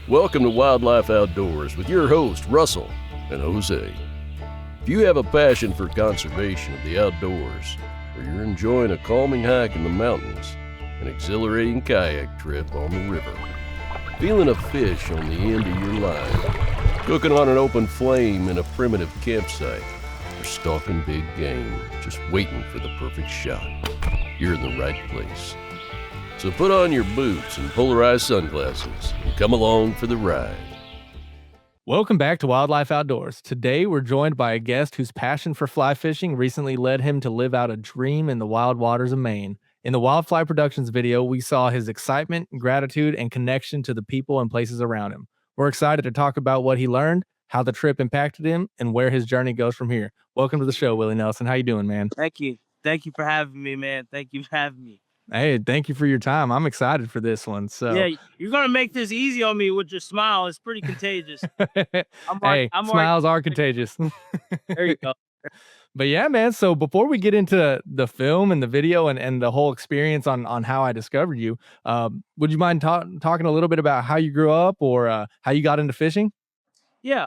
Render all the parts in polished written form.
Welcome to Wildlife Outdoors with your host, Russell and Jose. If you have a passion for conservation of the outdoors, or you're enjoying a calming hike in the mountains, an exhilarating kayak trip on the river, feeling a fish on the end of your line, cooking on an open flame in a primitive campsite, or stalking big game, just waiting for the perfect shot, you're in the right place. So put on your boots and polarized sunglasses and come along for the ride. Welcome back to Wildlife Outdoors. Today, we're joined by a guest whose passion for fly fishing recently led him to live out a dream in the wild waters of Maine. In the Wildfly Productions video, we saw his excitement, gratitude, and connection to the people and places around him. We're excited to talk about what he learned, how the trip impacted him, and where his journey goes from here. Welcome to the show, Willie Nelson. How you doing, man? Thank you. Thank you for having me, man. Thank you for having me. Hey, thank you for your time. I'm excited for this one. Yeah, you're gonna make this easy on me with your smile. It's pretty contagious. Hey, I'm already smiles are contagious. there you go. But yeah, man. So before we get into the film and the video and the whole experience on how I discovered you, would you mind talking a little bit about how you grew up or how you got into fishing? Yeah.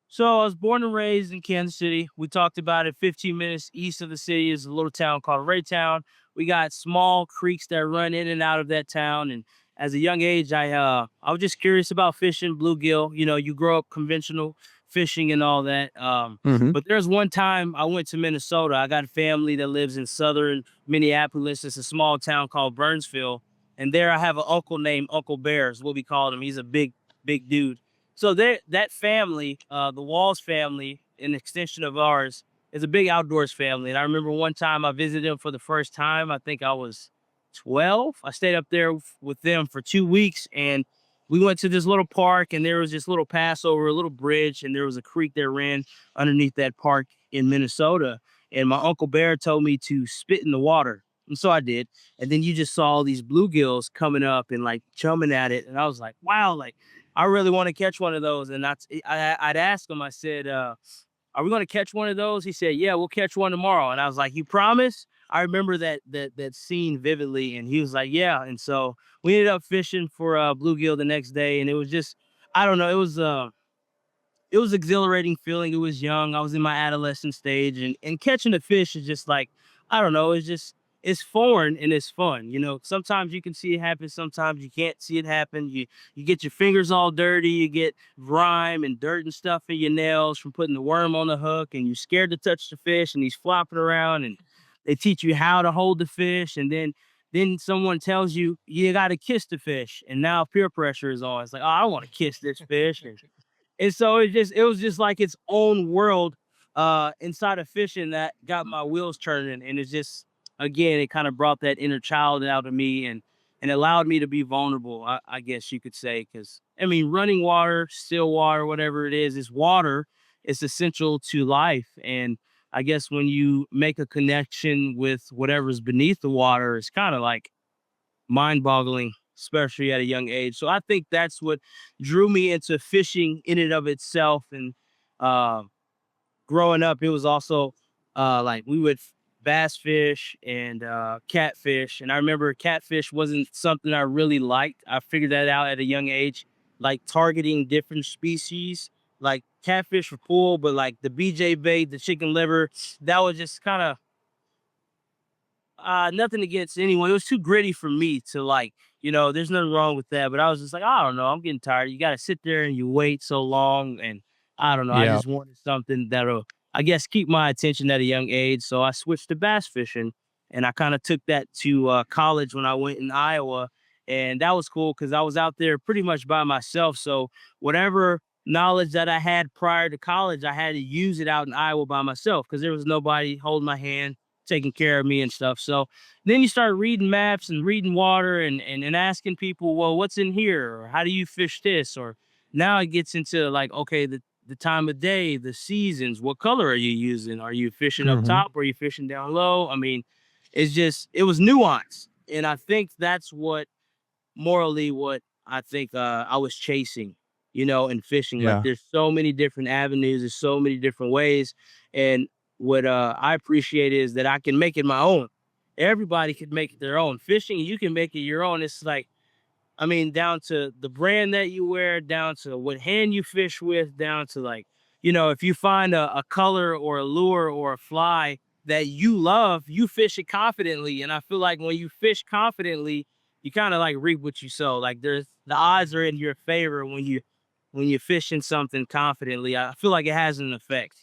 So I was born and raised in Kansas City. We talked about it. 15 minutes east of the city is a little town called Raytown. We got small creeks that run in and out of that town. And as a young age, I was just curious about fishing bluegill. You know, you grow up conventional fishing and all that. Hmm. But there's one time I went to Minnesota. I got a family that lives in southern Minneapolis. It's a small town called Burnsville. And there I have an uncle named Uncle Bear is what we called him. He's a big dude. So that family, the Walls family, an extension of ours, is a big outdoors family. And I remember one time I visited them for the first time. I think I was 12. I stayed up there with them for 2 weeks, and we went to this little park, and there was this little pass over a little bridge, and there was a creek that ran underneath that park in Minnesota. And my Uncle Bear told me to spit in the water. And so I did. And then you just saw all these bluegills coming up and like chumming at it. And I was like, wow, like I really want to catch one of those. And I'd ask him, I said, are we going to catch one of those? He said, yeah, we'll catch one tomorrow. And I was like, you promise? I remember that scene vividly. And he was like, yeah. And so we ended up fishing for bluegill the next day. And it was just, I don't know, it was exhilarating feeling. It was young. I was in my adolescent stage, and catching a fish is just like, I don't know, it's foreign and it's fun. You know, sometimes you can see it happen, sometimes you can't see it happen. You get your fingers all dirty, you get grime and dirt and stuff in your nails from putting the worm on the hook, and you're scared to touch the fish and he's flopping around, and they teach you how to hold the fish, and then someone tells you you got to kiss the fish, and now peer pressure is on. It's like, oh, I want to kiss this fish. And so it was just like its own world inside of fishing that got my wheels turning. And it's just, again, it kind of brought that inner child out of me, and allowed me to be vulnerable, I guess you could say. Because I mean, running water, still water, whatever it is water. It's essential to life. And I guess when you make a connection with whatever's beneath the water, it's kind of like mind-boggling, especially at a young age. So I think that's what drew me into fishing in and of itself. And uh, growing up, it was also like we would bass fish and catfish. And I remember catfish wasn't something I really liked. I figured that out at a young age, like targeting different species. Like catfish were cool, but like the BJ bait, the chicken liver, that was just kind of nothing against anyone. It was too gritty for me to like, there's nothing wrong with that. But I was just like, I don't know, I'm getting tired. You gotta sit there and you wait so long. And I don't know. I Yeah. just wanted something that'll, I guess, keep my attention at a young age. So I switched to bass fishing, and I kind of took that to college when I went in Iowa. And that was cool because I was out there pretty much by myself. So whatever knowledge that I had prior to college, I had to use it out in Iowa by myself because there was nobody holding my hand, taking care of me and stuff. So then you start reading maps and reading water, and asking people, well, what's in here? Or how do you fish this? Or now it gets into like, okay, the time of day, the seasons, what color are you using? Are you fishing up Hmm. top? Or are you fishing down low? I mean, it was nuance. And I think that's what morally what I think I was chasing, in fishing. Like Yeah. there's so many different avenues, there's so many different ways. And what I appreciate is that I can make it my own. Everybody could make it their own. Fishing, you can make it your own. It's like I mean, down to the brand that you wear, down to what hand you fish with, down to like, if you find a color or a lure or a fly that you love, you fish it confidently. And I feel like when you fish confidently, you kind of like reap what you sow. Like the odds are in your favor when you're fishing something confidently. I feel like it has an effect,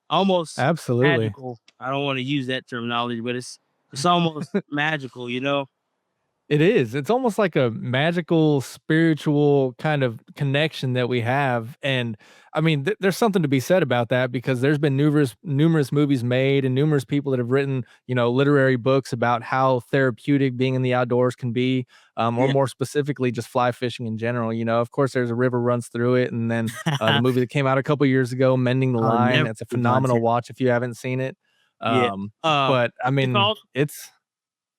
almost Absolutely. magical. I don't want to use that terminology, but it's almost magical, It is. It's almost like a magical, spiritual kind of connection that we have, and I mean, there's something to be said about that because there's been numerous movies made and numerous people that have written, literary books about how therapeutic being in the outdoors can be, or Yeah. more specifically, just fly fishing in general. Of course, there's a river runs through it, and then the movie that came out a couple years ago, "Mending the I'll Line." never It's a do phenomenal content. watch if you haven't seen it. Yeah. But I What's it mean, called? it's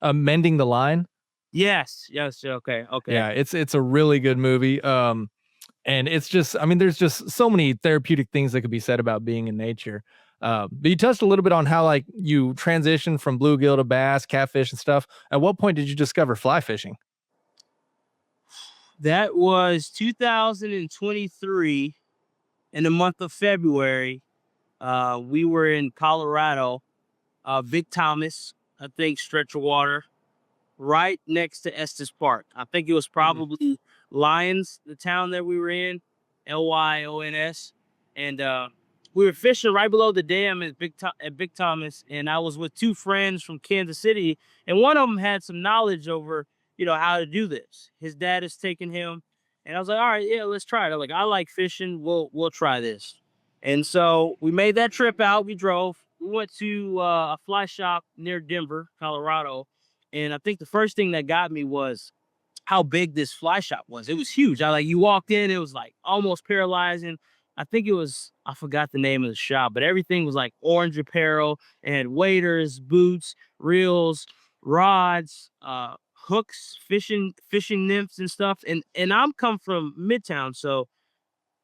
"Mending the Line." Yes. Yes. Okay. Okay. Yeah, it's a really good movie. And it's just, I mean, there's just so many therapeutic things that could be said about being in nature. But you touched a little bit on how like you transitioned from bluegill to bass, catfish, and stuff. At what point did you discover fly fishing? That was 2023 in the month of February. We were in Colorado, Big Thomas, I think, stretch of water, right next to Estes Park. I think it was probably Lyons, the town that we were in, Lyons, and we were fishing right below the dam at Big Thomas, and I was with two friends from Kansas City, and one of them had some knowledge over, how to do this. His dad has taken him, and I was like, all right, yeah, let's try it. I'm like, I like fishing. We'll try this. And so we made that trip out. We drove. We went to a fly shop near Denver, Colorado, and I think the first thing that got me was how big this fly shop was. It was huge. You walked in, it was like almost paralyzing. I think I forgot the name of the shop, but everything was like orange apparel. It had waders, boots, reels, rods, hooks, fishing nymphs and stuff. And I'm come from Midtown, so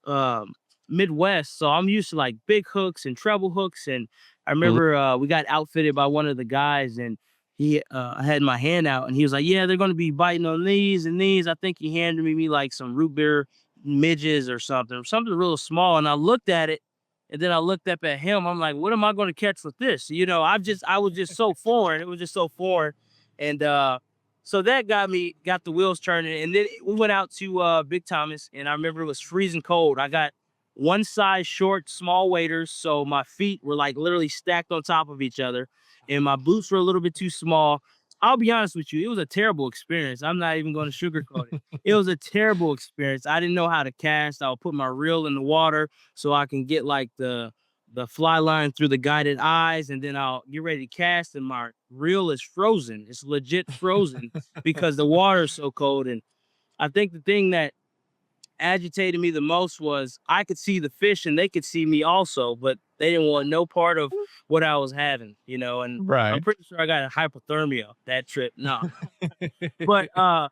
um Midwest, so I'm used to like big hooks and treble hooks. And I Mhm. remember we got outfitted by one of the guys, and he I had my hand out, and he was like, yeah, they're going to be biting on these and these. I think he handed me like some root beer midges or something real small. And I looked at it, and then I looked up at him. I'm like, what am I going to catch with this? I was just so foreign. It was just so foreign. And so that got the wheels turning. And then we went out to Big Thomas, and I remember it was freezing cold. I got one size short, small waders, so my feet were like literally stacked on top of each other, and my boots were a little bit too small. I'll be honest with you, it was a terrible experience. I'm not even going to sugarcoat it. It was a terrible experience. I didn't know how to cast. I'll put my reel in the water so I can get like the fly line through the guided eyes, and then I'll get ready to cast, and my reel is frozen. It's legit frozen because the water is so cold. And I think the thing that agitated me the most was I could see the fish and they could see me also, but they didn't want no part of what I was having, and I'm Right. pretty sure I got a hypothermia that trip. No. But I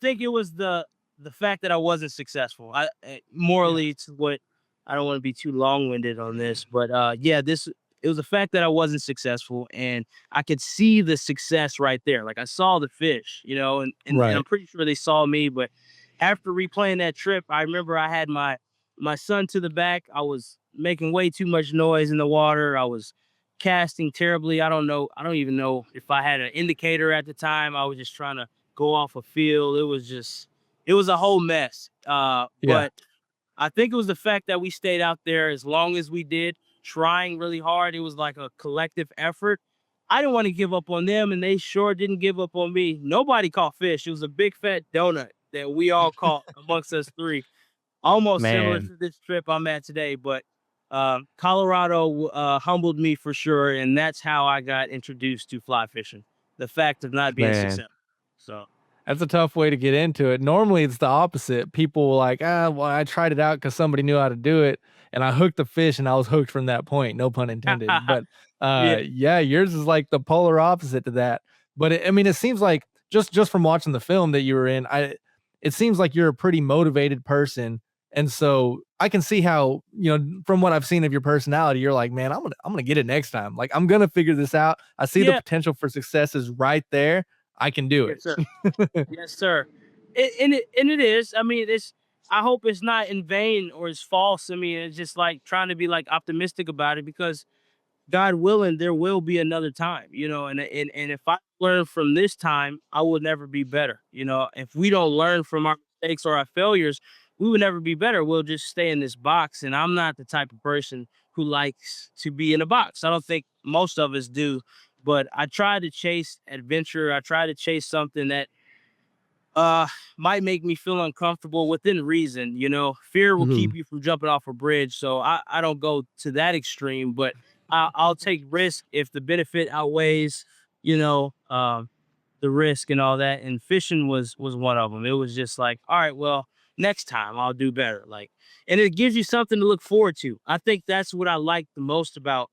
think it was the fact that I wasn't successful. Yeah. Morally, to what, I don't want to be too long-winded on this, but yeah, this it was the fact that I wasn't successful, and I could see the success right there. Like I saw the fish, and I'm Right. pretty sure they saw me. But after replaying that trip, I remember I had my son to the back. I was making way too much noise in the water. I was casting terribly. I don't know. I don't even know if I had an indicator at the time. I was just trying to go off a field. It was a whole mess. Yeah. But I think it was the fact that we stayed out there as long as we did, trying really hard. It was like a collective effort. I didn't want to give up on them, and they sure didn't give up on me. Nobody caught fish. It was a big fat donut that we all caught amongst us three. Almost similar Man, to this trip I'm at today, but Colorado humbled me for sure, and that's how I got introduced to fly fishing. The fact of not being man. successful. So That's a tough way to get into it. Normally, it's the opposite. People were like, well, I tried it out because somebody knew how to do it, and I hooked the fish, and I was hooked from that point. No pun intended. But yeah, yeah, yours is like the polar opposite to that. But I mean, it seems like just from watching the film that you were in, it seems like you're a pretty motivated person, and so I can see how from what I've seen of your personality, you're like, man, I'm gonna get it next time. Like I'm gonna figure this out. I see the yeah, potential for success is right there. I can do yes, sir. it. Yes, sir. And it is. I mean, it's. I hope it's not in vain or it's false. I mean, it's just like trying to be like optimistic about it because God willing, there will be another time, and if I learn from this time, I will never be better. If we don't learn from our mistakes or our failures, we will never be better. We'll just stay in this box. And I'm not the type of person who likes to be in a box. I don't think most of us do, but I try to chase adventure. I try to chase something that uh might make me feel uncomfortable within reason. Fear will keep Mhm. you from jumping off a bridge, so I don't go to that extreme, but I'll take risk if the benefit outweighs you know the risk and all that. And fishing was one of them. It was just like, all right, well, next time I'll do better. Like, and it gives you something to look forward to. I think that's what I like the most about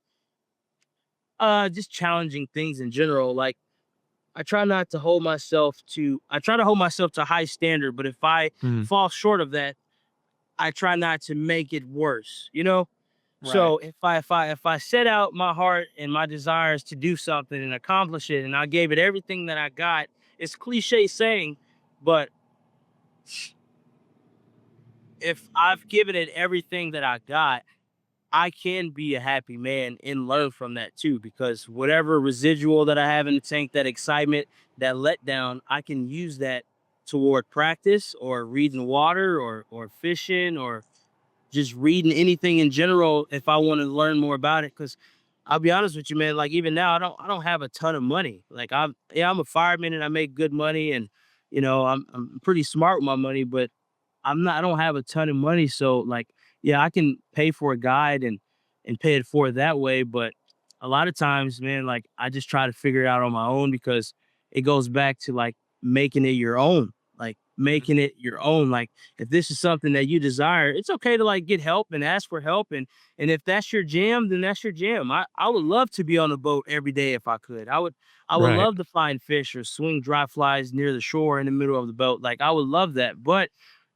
just challenging things in general. Like, I try to hold myself to a high standard, but if I Mhm. fall short of that, I try not to make it worse. Right. So if I set out my heart and my desires to do something and accomplish it, and I gave it everything that I got, it's cliche saying, but if I've given it everything that I got, I can be a happy man and learn from that too, because whatever residual that I have in the tank, that excitement, that letdown, I can use that toward practice or reading water or fishing or just reading anything in general if I want to learn more about it. Cause I'll be honest with you, man, like even now I don't have a ton of money. Like I'm a fireman and I make good money, and I'm pretty smart with my money, but I don't have a ton of money, so like, yeah, I can pay for a guide and pay it forward that way. But a lot of times, man, like I just try to figure it out on my own because it goes back to like making it your own, like Mhm. making it your own. Like if this is something that you desire, it's okay to like get help and ask for help. And if that's your jam, then that's your jam. I would love to be on a boat every day if I could. I would Right. love to find fish or swing dry flies near the shore in the middle of the boat. Like I would love that. But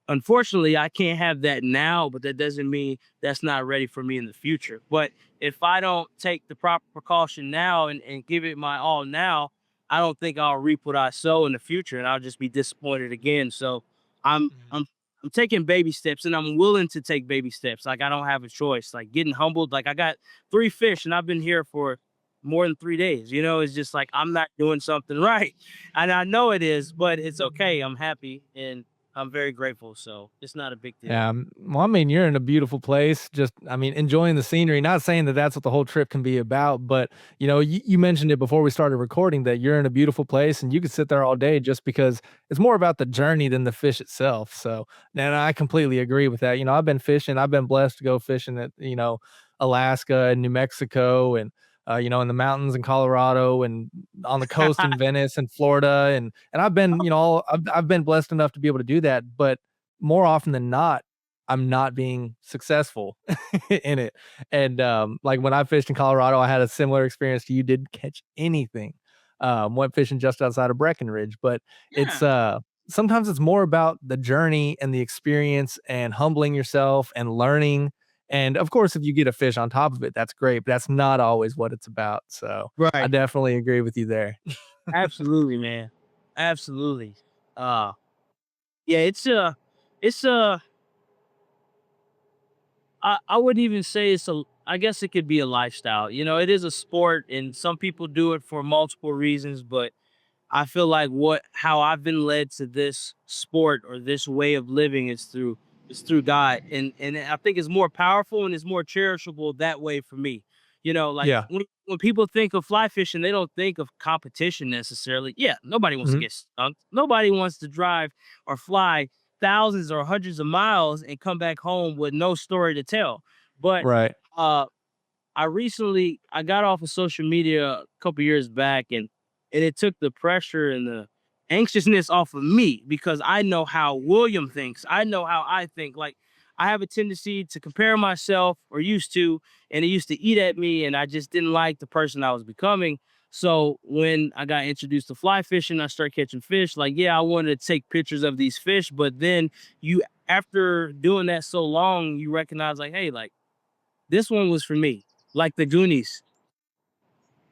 unfortunately, I can't have that now, but that doesn't mean that's not ready for me in the future. But if I don't take the proper precaution now and give it my all now, I don't think I'll reap what I sow in the future, and I'll just be disappointed again. So I'm Mhm. I'm I'm taking baby steps, and I'm willing to take baby steps. Like I don't have a choice. Like getting humbled. Like I got 3 fish and I've been here for more than 3 days. It's just like I'm not doing something right. And I know it is, but it's okay. I'm happy and I'm very grateful, so it's not a big deal. Well, I mean, you're in a beautiful place. Just, I mean, enjoying the scenery. Not saying that that's what the whole trip can be about, but you mentioned it before we started recording that you're in a beautiful place and you could sit there all day just because it's more about the journey than the fish itself. So, and I completely agree with that. I've been fishing. I've been blessed to go fishing at Alaska and New Mexico and in the mountains in Colorado and on the coast in Venice and Florida and I've been, I've been blessed enough to be able to do that, but more often than not, I'm not being successful in it. And like when I fished in Colorado, I had a similar experience to you. Didn't catch anything. Went fishing just outside of Breckenridge, but it's Yeah, sometimes it's more about the journey and the experience and humbling yourself and learning. And of course, if you get a fish on top of it, that's great, but that's not always what it's about. So I right. definitely agree with you there. Absolutely, man. Absolutely. Uh, yeah, it's I wouldn't even say I guess it could be a lifestyle. It is a sport and some people do it for multiple reasons, but I feel like how I've been led to this sport or this way of living is through God, and I think it's more powerful and it's more cherishable that way for me. Like Yeah. when people think of fly fishing, they don't think of competition necessarily. Yeah, nobody wants to Mhm. get stunk. Nobody wants to drive or fly thousands or hundreds of miles and come back home with no story to tell. But Right. uh I got off of social media a couple years back, and it took the pressure and the anxiousness off of me because I know how William thinks. I know how I think. Like I have a tendency to compare myself, or used to, and it used to eat at me, and I just didn't like the person I was becoming. So when I got introduced to fly fishing, I started catching fish. Like, yeah, I wanted to take pictures of these fish, but then after doing that so long, you recognize like, hey, like this one was for me. Like the Goonies.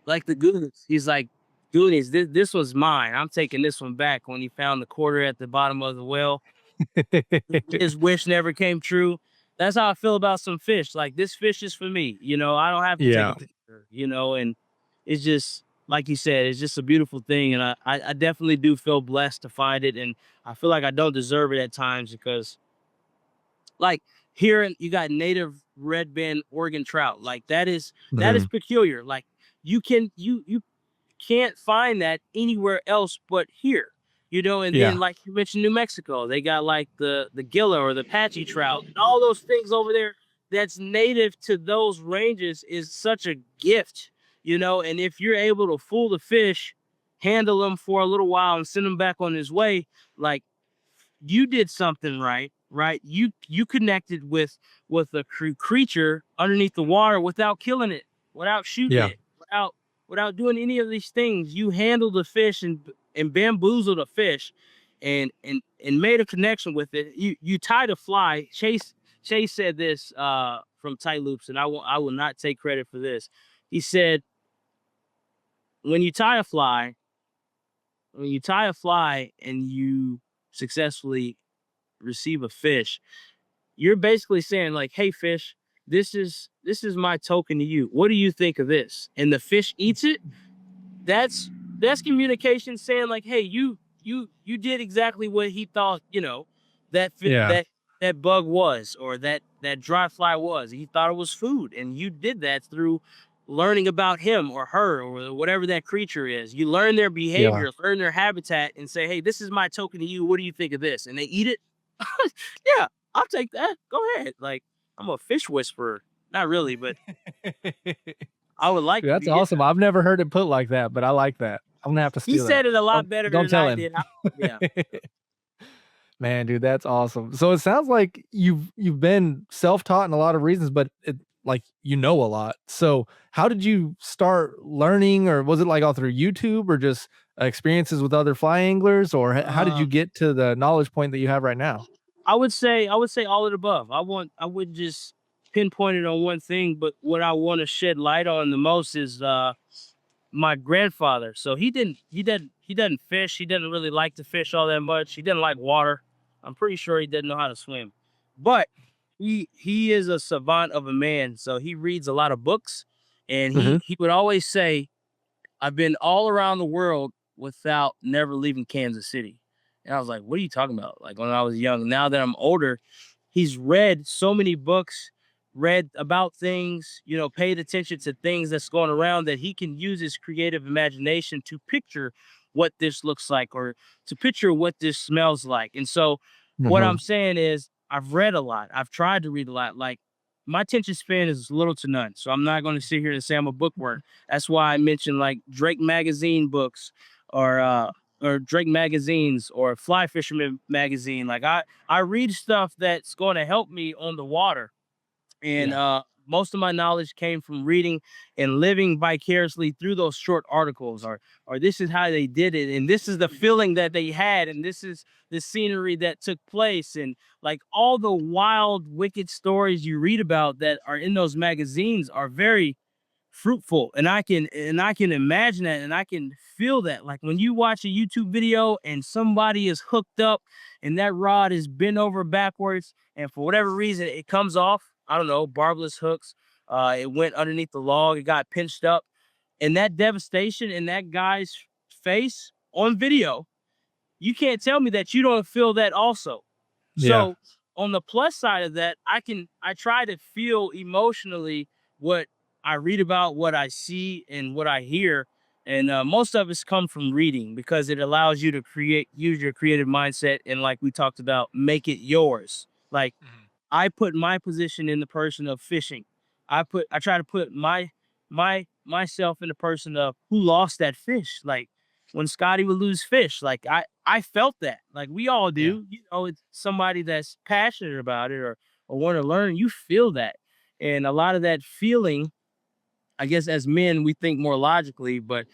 Like the Goonies. He's like, Goonies, this was mine. I'm taking this one back when he found the quarter at the bottom of the well. His wish never came true. That's how I feel about some fish. Like, this fish is for me. I don't have to take a Yeah. picture, and it's just like you said, it's just a beautiful thing. And I definitely do feel blessed to find it. And I feel like I don't deserve it at times because, like, here you got native red band Oregon trout. Like, that is Mhm. peculiar. Like, you can't find that anywhere else but here. And then, Yeah. like you mentioned, New Mexico, they got like the Gila or the Apache trout, and all those things over there that's native to those ranges is such a gift. And if you're able to fool the fish, handle them for a little while, and send them back on his way, like, you did something right, right? You connected with a creature underneath the water without killing it, without shooting Yeah. it, without doing any of these things. You handled the fish and bamboozled a fish, and made a connection with it. You tied a fly. Chase said this from Tight Loops, and I will not take credit for this. He said, when you tie a fly, and you successfully receive a fish, you're basically saying, like, hey fish, this is my token to you. What do you think of this? And the fish eats it. That's communication saying, like, hey, you did exactly what he thought, Yeah. that bug was, or that dry fly was. He thought it was food, and you did that through learning about him or her or whatever that creature is. You learn their Yeah. behavior, learn their habitat, and say, hey, this is my token to you. What do you think of this? And they eat it. Yeah, I'll take that. Go ahead. Like, I'm a fish whisperer. Not really, but I would like Dude, to that's be. Yeah. awesome. I've never heard it put like that, but I like that. I'm gonna have to He steal that. said it a lot Don't better don't than tell I him. did. Yeah. Man, dude, that's awesome. So it sounds like you've been self-taught in a lot of reasons, but like a lot. So how did you start learning, or was it like all through YouTube, or just experiences with other fly anglers, or how did you Um, get to the knowledge point that you have right now? I would say all of the above. I wouldn't just pinpoint it on one thing, but what I want to shed light on the most is my grandfather. So he doesn't fish. He doesn't really like to fish all that much. He doesn't like water. I'm pretty sure he doesn't know how to swim. But he is a savant of a man. So he reads a lot of books, and he Mhm. he would always say, I've been all around the world without never leaving Kansas City. And I was like, what are you talking about? Like, when I was young. Now that I'm older, he's read so many books, read about things, paid attention to things that's going around, that he can use his creative imagination to picture what this looks like, or to picture what this smells like. And so what I'm Mhm. saying is, I've read a lot. I've tried to read a lot. Like, my attention span is little to none. So I'm not going to sit here and say I'm a bookworm. That's why I mentioned, like, Drake magazine books, or Drake magazines, or Fly Fisherman magazine. Like, I read stuff that's going to help me on the water. And Yeah. most of my knowledge came from reading and living vicariously through those short articles, or this is how they did it, and this is the feeling that they had, and this is the scenery that took place, and, like, all the wild, wicked stories you read about that are in those magazines are very fruitful. And I can imagine that, and I can feel that. Like, when you watch a YouTube video and somebody is hooked up, and that rod is bent over backwards, and for whatever reason it comes off, I don't know, barbless hooks, it went underneath the log, it got pinched up, and that devastation in that guy's face on video, you can't tell me that you don't feel that also. Yeah. So, on the plus side of that, I try to feel emotionally what I read about, what I see, and what I hear. And most of it's come from reading, because it allows you to use your creative mindset, and, like we talked about, make it yours. Like, Mhm. I put my position in the person of fishing. I try to put myself in the person of who lost that fish. Like, when Scotty would lose fish, like, I felt that. Like, we all Yeah. do. It's somebody that's passionate about it, or want to learn. You feel that, and a lot of that feeling, I guess, as men we think more logically, but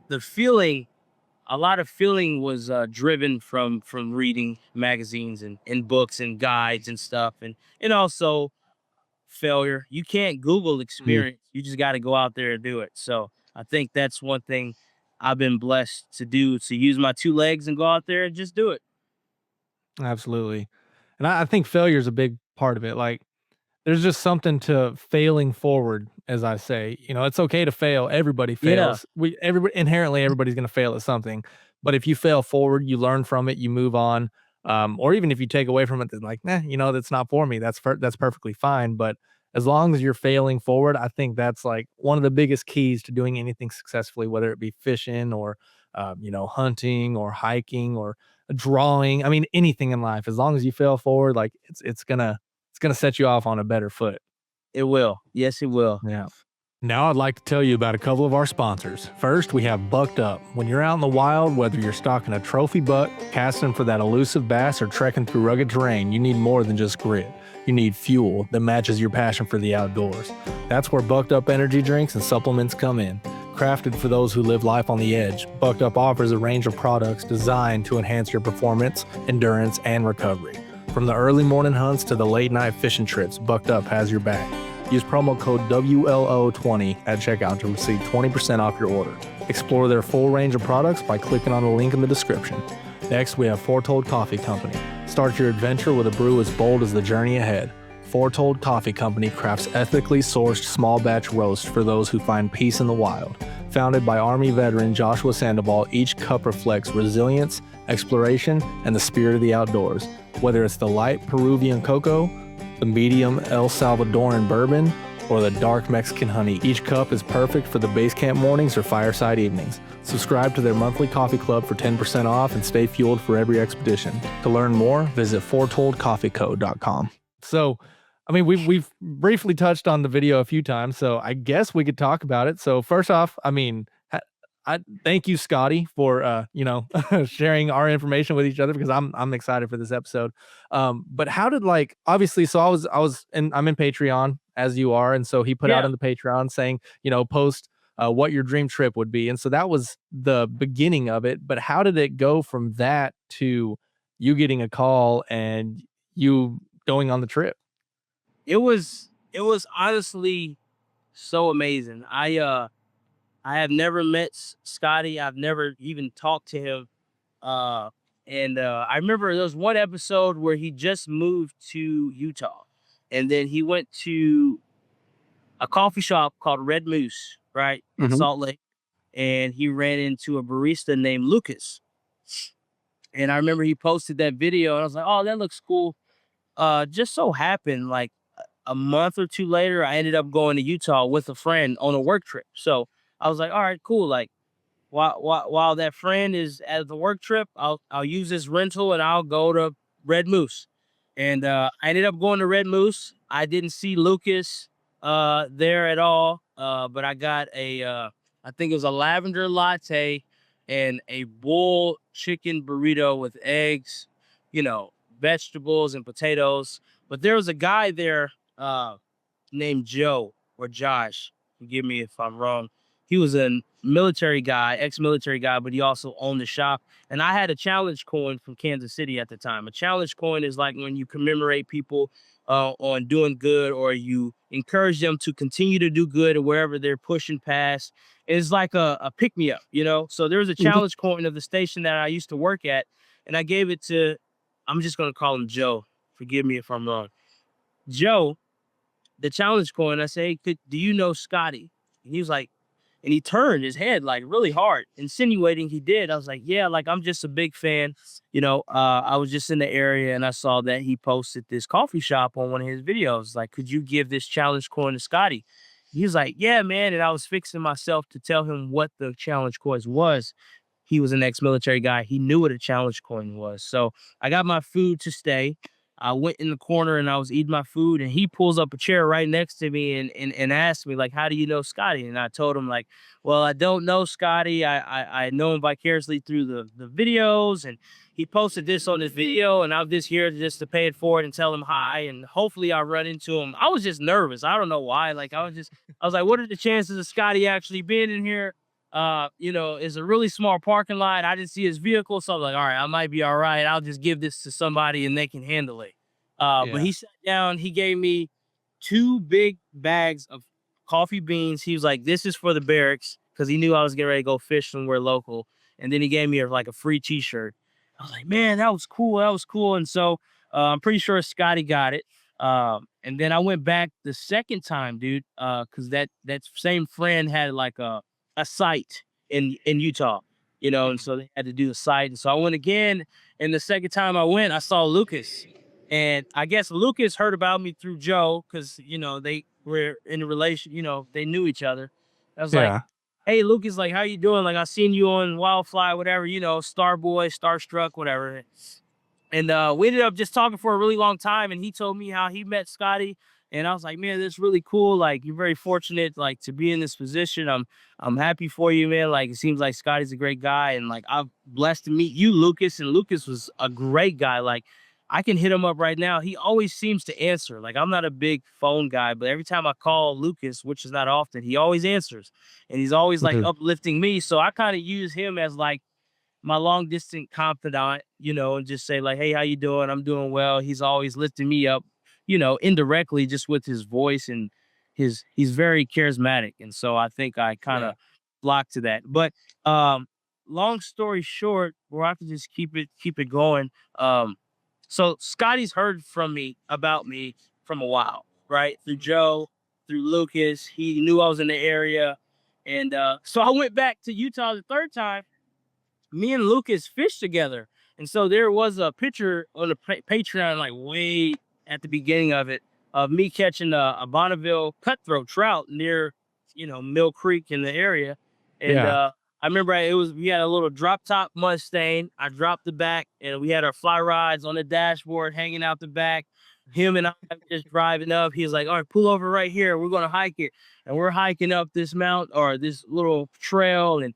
the feeling a lot of feeling was driven from reading magazines, and books and guides and stuff, and also failure. You can't Google Mm. experience. You just got to go out there and do it. So I think that's one thing I've been blessed to do, to use my 2 legs and go out there and just do it. Absolutely. And I think failure is a big part of it. Like, there's just something to failing forward, as I say. You know, it's okay to fail. Everybody Yeah, fails. Everybody inherently everybody's going to fail at something. But if you fail forward, you learn from it, you move on. Or even if you take away from it, then like, nah, you know, that's not for me. That's perfectly fine. But as long as you're failing forward, I think that's like one of the biggest keys to doing anything successfully, whether it be fishing or you know, hunting or hiking or drawing. I mean, anything in life. As long as you fail forward, like it's gonna set you off on a better foot. it will. Yes, it will. Yeah. Now I'd like to tell you about a couple of our sponsors. First, we have Bucked Up. When you're out in the wild, whether you're stalking a trophy buck, casting for that elusive bass, or trekking through rugged terrain, you need more than just grit. You need fuel that matches your passion for the outdoors. That's where Bucked Up energy drinks and supplements come in. Crafted for those who live life on the edge, Bucked Up offers a range of products designed to enhance your performance, endurance, and recovery. From the early morning hunts to the late night fishing trips, Bucked Up has your back. Use promo code WLO20 at checkout to receive 20% off your order. Explore their full range of products by clicking on the link in the description. Next, we have Foretold Coffee Company. Start your adventure with a brew as bold as the journey ahead. Foretold Coffee Company crafts ethically sourced small batch roasts for those who find peace in the wild. Founded by Army veteran Joshua Sandoval, each cup reflects resilience, exploration, and the spirit of the outdoors. Whether it's the light Peruvian cocoa, the medium El Salvadoran bourbon, or the dark Mexican honey, each cup is perfect for the base camp mornings or fireside evenings. Subscribe to their monthly coffee club for 10% off and stay fueled for every expedition. To learn more, visit foretoldcoffeeco.com. So, I mean, we've briefly touched on the video a few times, so I guess we could talk about it. So first off, I mean, I thank you, Scotty, for you know, sharing our information with each other, because I'm excited for this episode. But how did, like, obviously, so I'm in Patreon, as you are, and so he put out Yeah. on the Patreon saying, you know, post what your dream trip would be, and so that was the beginning of it. But how did it go from that to you getting a call and you going on the trip? It was honestly so amazing. I have never met Scotty. I've never even talked to him. Uh, and I remember there was one episode where he just moved to Utah, and then he went to a coffee shop called Red Moose, right in Mhm. Salt Lake, and he ran into a barista named Lucas. And I remember he posted that video, and I was like, "Oh, that looks cool." Just so happened, like a month or two later, I ended up going to Utah with a friend on a work trip. So I was like, all right, cool. Like while that friend is at the work trip, I'll use this rental and I'll go to Red Moose. And I ended up going to Red Moose. I didn't see Lucas there at all. But I got I think it was a lavender latte and a bull chicken burrito with eggs, you know, vegetables and potatoes. But there was a guy there named Joe or Josh. Forgive me if I'm wrong. He was a military guy, ex-military guy, but he also owned the shop. And I had a challenge coin from Kansas City at the time. A challenge coin is like when you commemorate people on doing good, or you encourage them to continue to do good wherever they're pushing past. It's like a pick me up, you know? So there was a Mhm. challenge coin of the station that I used to work at, and I gave it to, I'm just going to call him Joe. Forgive me if I'm wrong. Joe, the challenge coin. I say, do you know Scotty? And he was like, and he turned his head like really hard, insinuating he did. I was like, yeah, like I'm just a big fan. You know, I was just in the area and I saw that he posted this coffee shop on one of his videos. Like, could you give this challenge coin to Scotty? He was like, yeah, man. And I was fixing myself to tell him what the challenge coin was. He was an ex-military guy. He knew what a challenge coin was. So I got my food to stay. I went in the corner and I was eating my food, and he pulls up a chair right next to me and asked me, like, how do you know Scotty? And I told him, like, well, I don't know Scotty. I know him vicariously through the videos, and he posted this on this video, and I'm just here just to pay it forward and tell him hi, and hopefully I run into him. I was just nervous. I don't know why. Like I was like, what are the chances of Scotty actually being in here? You know, it's a really small parking lot. I didn't see his vehicle, so I'm like, all right, I might be all right. I'll just give this to somebody and they can handle it. But Yeah. he sat down, he gave me 2 big bags of coffee beans. He was like, this is for the barracks. because he knew I was getting ready to go fish somewhere local. And then he gave me like a free T-shirt. I was like, man, that was cool. That was cool. And so I'm pretty sure Scotty got it. And then I went back the second time, dude, because that same friend had like a site in Utah, and so they had to do the site. And so I went again. And the second time I went, I saw Lucas. And I guess Lucas heard about me through Joe because, they were in a relation, they knew each other. I was like, Yeah. hey, Lucas, like, how you doing? Like, I seen you on Wildfly, whatever, Starboy, Starstruck, whatever. And we ended up just talking for a really long time. And he told me how he met Scotty. And I was like, man, this is really cool. Like, you're very fortunate, like, to be in this position. I'm happy for you, man. Like, it seems like Scotty's a great guy. And like, I'm blessed to meet you, Lucas. And Lucas was a great guy. Like, I can hit him up right now. He always seems to answer. Like, I'm not a big phone guy, but every time I call Lucas, which is not often, he always answers. And he's always like Mhm. uplifting me. So I kind of use him as like my long distance confidant, and just say like, hey, how you doing? I'm doing well. He's always lifting me up, indirectly just with his voice, and he's very charismatic. And so I think I kind of flock to that. But long story short, where I can just keep it going. So Scotty's heard from me about me from a while, right? Through Joe, through Lucas. He knew I was in the area. And so I went back to Utah the third time. Me and Lucas fished together. And so there was a picture on the Patreon, like way at the beginning of it, of me catching a Bonneville cutthroat trout near, Mill Creek in the area. And Yeah. I remember we had a little drop top Mustang. I dropped the back, and we had our fly rods on the dashboard hanging out the back. Him and I just driving up. He's like, all right, pull over right here. We're going to hike it. And we're hiking up this mountain or this little trail. And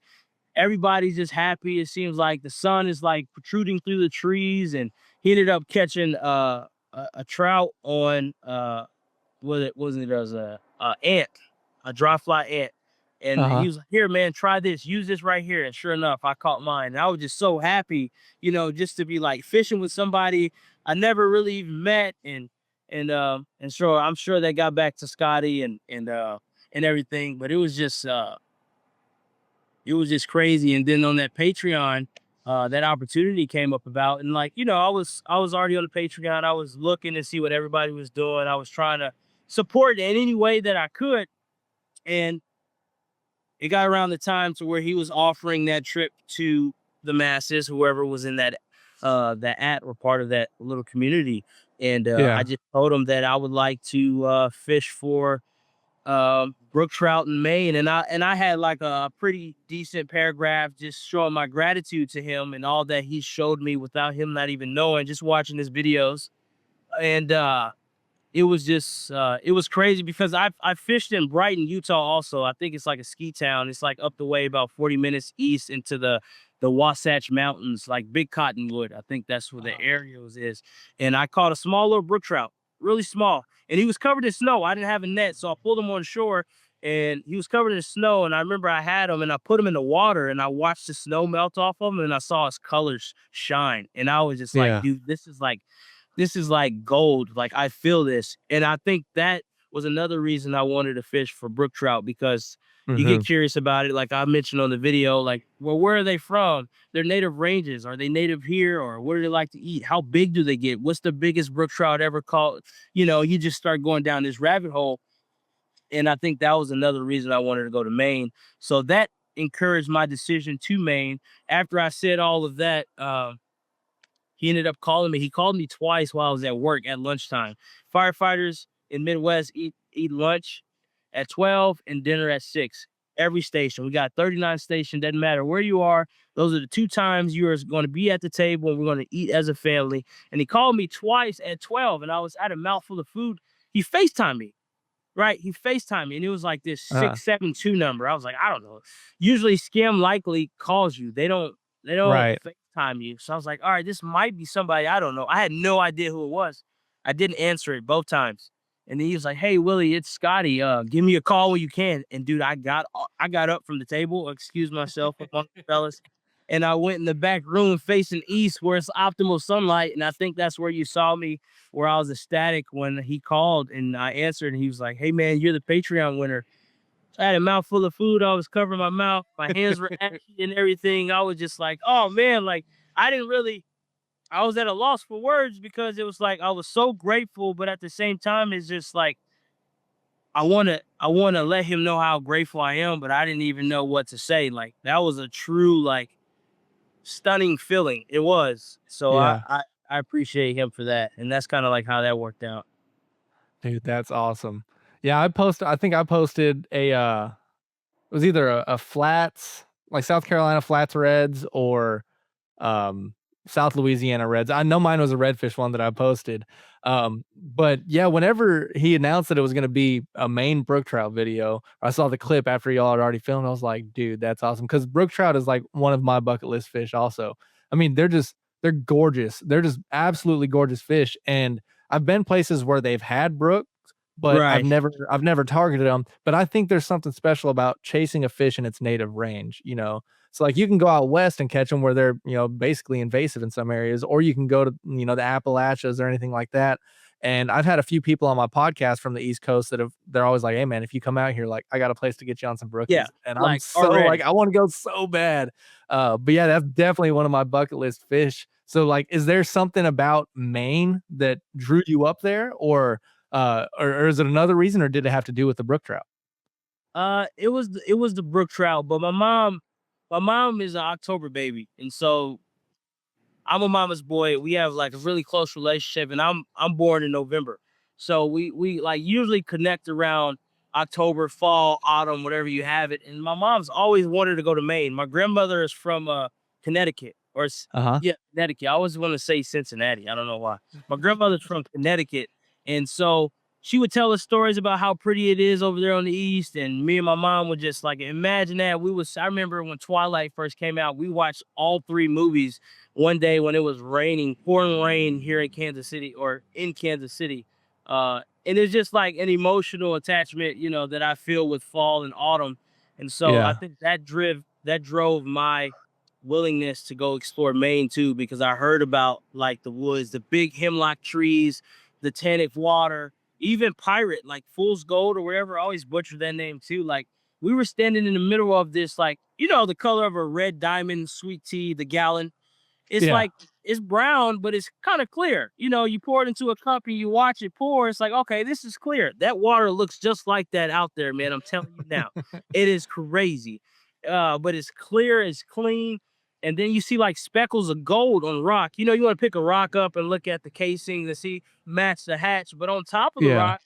everybody's just happy. It seems like the sun is like protruding through the trees. And he ended up catching a trout on wasn't it as a ant, a dry fly ant. And Uh-huh. he was like, here, man, try this, use this right here. And sure enough, I caught mine. And I was just so happy, just to be like fishing with somebody I never really even met. And so I'm sure they got back to Scotty and everything. But it was just crazy. And then on that Patreon, that opportunity came up about, and like, I was already on the Patreon. I was looking to see what everybody was doing. I was trying to support in any way that I could. And it got around the time to where he was offering that trip to the masses, whoever was in that or part of that little community. And I Yeah. just told him that I would like to fish for Brook, Trout, in Maine. And I had like a pretty decent paragraph just showing my gratitude to him and all that he showed me without him not even knowing, just watching his videos. And it was just it was crazy because I fished in Brighton, Utah also. I think it's like a ski town. It's like up the way about 40 minutes east into the Wasatch Mountains, like Big Cottonwood. I think that's where the area is. And I caught a small little brook trout, really small. And he was covered in snow. I didn't have a net, so I pulled him on shore, and he was covered in snow. And I remember I had him and I put him in the water, and I watched the snow melt off of him, and I saw his colors shine. And I was just like, Yeah. dude, this is like gold. Like, I feel this. And I think that was another reason I wanted to fish for brook trout, because you get Mhm. curious about it. Like I mentioned on the video, like, well, where are they from? They're native ranges. Are they native here? Or what do they like to eat? How big do they get? What's the biggest brook trout ever caught? You just start going down this rabbit hole. And I think that was another reason I wanted to go to Maine. So that encouraged my decision to Maine. After I said all of that, he ended up calling me. He called me twice while I was at work at lunchtime. Firefighters in Midwest eat lunch at 12 and dinner at 6. Every station. We got 39 stations. Doesn't matter where you are. Those are the two times you are going to be at the table, and we're going to eat as a family. And he called me twice at 12, and I was at a mouthful of food. He FaceTimed me. Right, he FaceTimed me, and it was like this Uh-huh. 672 number. I was like, I don't know. Usually Scam Likely calls you. They don't Right. FaceTime you. So I was like, all right, this might be somebody I don't know. I had no idea who it was. I didn't answer it both times. And then he was like, hey, Willie, it's Scotty. Give me a call when you can. And dude, I got up from the table, excused myself among the fellas, and I went in the back room facing east where it's optimal sunlight. And I think that's where you saw me, where I was ecstatic when he called and I answered, and he was like, hey man, you're the Patreon winner. I had a mouthful of food. I was covering my mouth. My hands were ashy and everything. I was just like, oh man, like I didn't really. I was at a loss for words because it was like I was so grateful, but at the same time, it's just like I wanna let him know how grateful I am, but I didn't even know what to say. Like that was a true like stunning feeling. It was. So I Yeah. I, I appreciate him for that, and that's kind of like how that worked out. Dude, that's awesome. Yeah, I think I posted it was either a flats, like South Carolina flats Reds or um, South Louisiana Reds. I know mine was a redfish one that I posted. But yeah, whenever he announced that it was gonna be a Maine brook trout video, I saw the clip after y'all had already filmed. I was like, dude, that's awesome. Because brook trout is like one of my bucket list fish also. I mean, they're gorgeous. They're just absolutely gorgeous fish. And I've been places where they've had brook, but Right. I've never targeted them. But I think there's something special about chasing a fish in its native range, you know? So like you can go out west and catch them where they're, you know, basically invasive in some areas, or you can go to, you know, the Appalachias or anything like that. And I've had a few people on my podcast from the East Coast they're always like, "Hey man, if you come out here, like I got a place to get you on some Yeah. brookies." And I'm Like so like, already. I want to go so bad. But yeah, that's definitely one of my bucket list fish. So like, is there something about Maine that drew you up there, or is it another reason, or did it have to do with the brook trout? It was the brook trout, but my mom is an October baby, and so I'm a mama's boy. We have like a really close relationship, and I'm born in November, so we like usually connect around October, fall, autumn, whatever you have it. And my mom's always wanted to go to Maine. My grandmother is from Connecticut, Uh huh. yeah, Connecticut. I always want to say Cincinnati. I don't know why. My grandmother's from Connecticut, and so she would tell us stories about how pretty it is over there on the east. And me and my mom would just like imagine that. I remember when Twilight first came out, we watched all three movies one day when it was raining, pouring rain here in Kansas City or in Kansas City. And it's just like an emotional attachment, that I feel with fall and autumn. And so I Yeah. think that drove my willingness to go explore Maine too, because I heard about like the woods, the big hemlock trees, the tannic water, even pirate, like Fool's Gold or wherever. I always butcher that name too. Like we were standing in the middle of this, like, the color of a red diamond sweet tea, the gallon. It's Yeah. like it's brown, but it's kind of clear. You pour it into a cup and you watch it pour. It's like, okay, this is clear. That water looks just like that out there, man. I'm telling you now. It is crazy. But it's clear, it's clean. And then you see like speckles of gold on rock. You want to pick a rock up and look at the casing to see match the hatch, but on top of the Yeah. rock,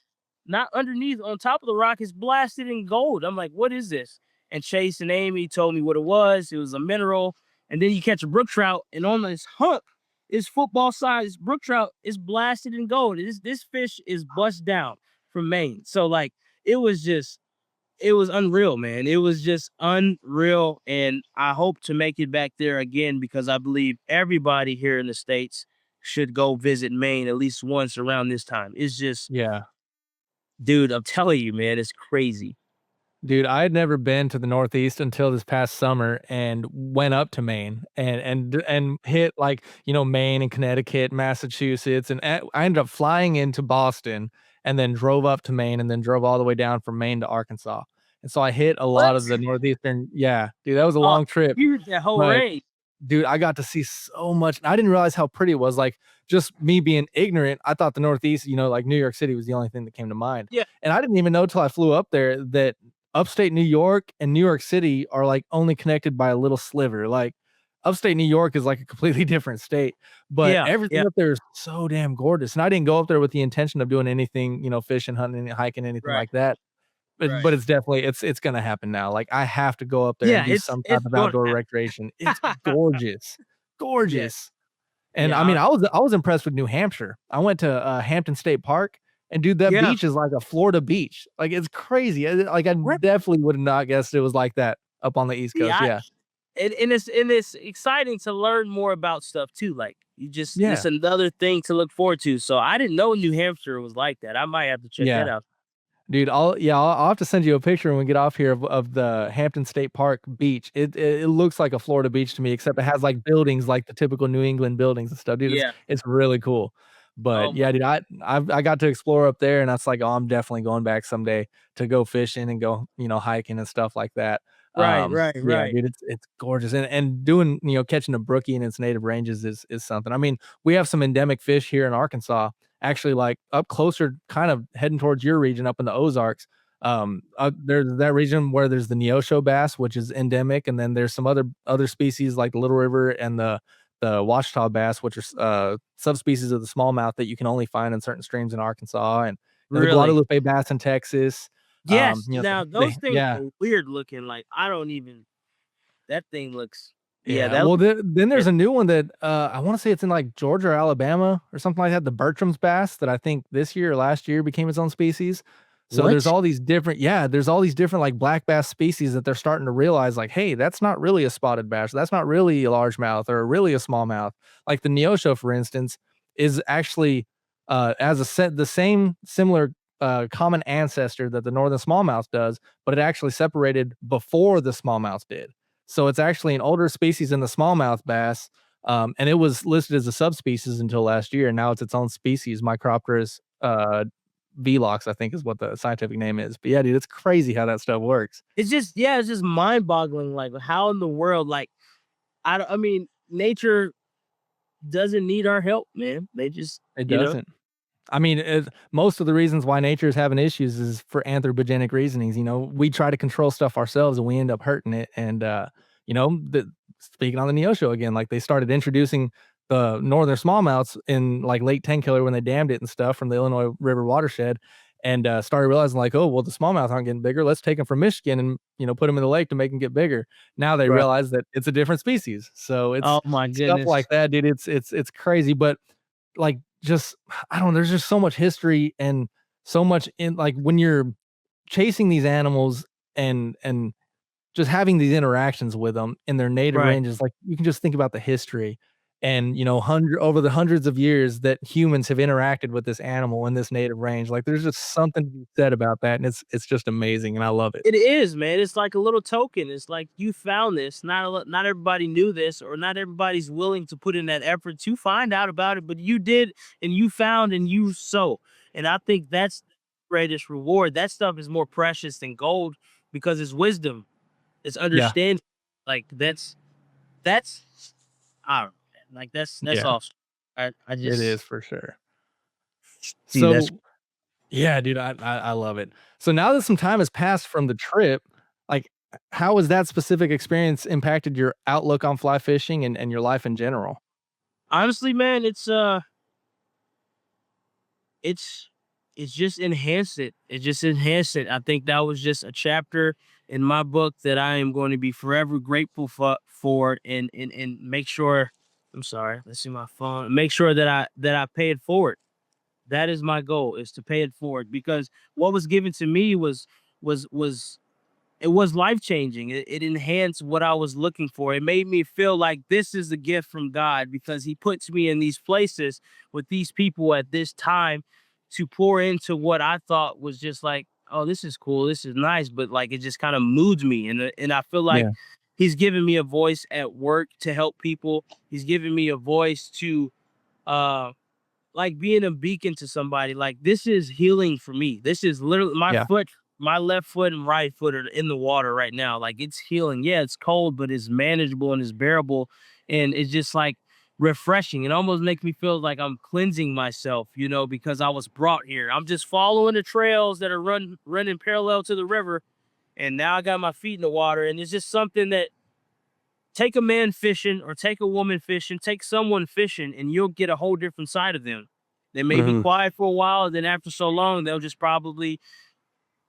not underneath, on top of the rock is blasted in gold. I'm like, what is this? And Chase and Amy told me what it was. It was a mineral. And then you catch a brook trout, and on this hook is football size brook trout is blasted in gold. This fish is bust down from Maine. So like it was unreal, man. It was just unreal. And I hope to make it back there again because I believe everybody here in the States should go visit Maine at least once around this time. It's just, Yeah. dude, I'm telling you, man, it's crazy. Dude, I had never been to the Northeast until this past summer and went up to Maine and hit like, you know, Maine and Connecticut, Massachusetts, and I ended up flying into Boston and then drove up to Maine and then drove all the way down from Maine to Arkansas. And so I hit a lot What? of the Northeastern. Yeah, dude, that was a Oh, long trip, you did that whole but range. dude, I got to see so much. I didn't realize how pretty it was. Like, just me being ignorant, I thought the Northeast, you know, like New York City was the only thing that came to mind. Yeah. And I didn't even know till I flew up there that upstate New York and New York City are like only connected by a little sliver. Like, upstate New York is like a completely different state, but Yeah. everything Yeah. up there is so damn gorgeous. And I didn't go up there with the intention of doing anything, you know, fishing, hunting, hiking, anything Right. like that. But Right. it's definitely it's gonna happen now. Like, I have to go up there and Yeah. do It's some type it's of going outdoor to recreation. It's happen. gorgeous. Yeah. Gorgeous. And I Yeah. mean, I was impressed with New Hampshire. I went to, Hampton State Park, and dude, that Yeah. beach is like a Florida beach. Like, it's crazy. Like, I Right. definitely would have not guessed it was like that up on the East See, Coast, I yeah. and it's exciting to learn more about stuff too. Like it's Yeah, another thing to look forward to. So I didn't know New Hampshire was like that. I might have to check that yeah. out. Dude, I'll have to send you a picture when we get off here of the Hampton State Park beach. It looks like a Florida beach to me, except it has, like, buildings like the typical New England buildings and stuff. Dude, Yeah. it's really cool. But Oh my. yeah, dude, I got to explore up there, and that's like, oh, I'm definitely going back someday to go fishing and go, hiking and stuff like that. Right, right, Yeah, right. dude, it's gorgeous, and doing, catching a brookie in its native ranges is something. I mean, we have some endemic fish here in Arkansas, actually, like up closer, kind of heading towards your region up in the Ozarks. There's that region where there's the Neosho bass, which is endemic, and then there's some other species like the Little River and the Washita bass, which are subspecies of the smallmouth that you can only find in certain streams in Arkansas, and the Really? Guadalupe bass in Texas. Yes. You know, Now those they things yeah. are weird looking. Like I don't even. That thing looks. Yeah, Yeah, that well, looks then there's weird. a new one that, I wanna say it's in, like, Georgia or Alabama or something like that, the Bertram's bass that I think this year or last year became its own species. So there's What? all these different yeah, there's all these different, like, black bass species that they're starting to realize, like, "Hey, that's not really a spotted bass, that's not really a largemouth or really a smallmouth." Like, the Neosho, for instance, is actually, as a set the same similar, common ancestor that the northern smallmouth does, but it actually separated before the smallmouth did. So it's actually an older species in the smallmouth bass, and it was listed as a subspecies until last year. And now it's its own species, Micropterus velox, I think is what the scientific name is. But yeah, dude, it's crazy how that stuff works. It's just yeah, it's just mind boggling. Like how in the world? Like I mean, nature doesn't need our help, man. They just It doesn't. I mean, most of the reasons why nature is having issues is for anthropogenic reasonings. We try to control stuff ourselves and we end up hurting it. And, speaking on the Neosho again, like they started introducing the northern smallmouths in like late 10 killer when they dammed it and stuff from the Illinois River watershed, and started realizing like, oh, well, the smallmouth aren't getting bigger. Let's take them from Michigan and, put them in the lake to make them get bigger. Now they right. realize that it's a different species. So it's Oh my stuff goodness. like that, dude. It's crazy. But like, just I don't know, there's just so much history and so much in like when you're chasing these animals and just having these interactions with them in their native Right. ranges, like you can just think about the history and over the hundreds of years that humans have interacted with this animal in this native range. Like there's just something to be said about that, and it's just amazing, and I love it. It is, man. It's like a little token. It's like you found this. Not everybody knew this, or not everybody's willing to put in that effort to find out about it. But you did, and you found, and you sow. And I think that's the greatest reward. That stuff is more precious than gold because it's wisdom. It's Yeah, understanding. Like that's I don't know, man. Like that's yeah, awesome. I it is just for sure. see that's So yeah, dude, I love it. So now that some time has passed from the trip, like, how has that specific experience impacted your outlook on fly fishing and your life in general? honestly, man. It's it's just enhanced it. It just enhanced it. I think that was just a chapter in my book that I am going to be forever grateful for and make sure I'm sorry, let's see my phone. Make sure that I pay it forward. That is my goal is to pay it forward because what was given to me was it was life changing. It enhanced what I was looking for. It made me feel like this is a gift from God because He puts me in these places with these people at this time to pour into what I thought was just like, oh, this is cool, this is nice, but like it just kind of moves me, and I feel like Yeah, He's given me a voice at work to help people. He's given me a voice to uh like being a beacon to somebody. Like this is healing for me. This is literally yeah, my left foot and right foot are in the water right now. Like it's healing. Yeah, it's cold, but it's manageable and it's bearable. And it's just like refreshing. It almost makes me feel like I'm cleansing myself, because I was brought here. I'm just following the trails that are running parallel to the river. And now I got my feet in the water. And it's just something that take a man fishing or take a woman fishing, take someone fishing, and you'll get a whole different side of them. They may be mhm, quiet for a while, and then after so long, they'll just probably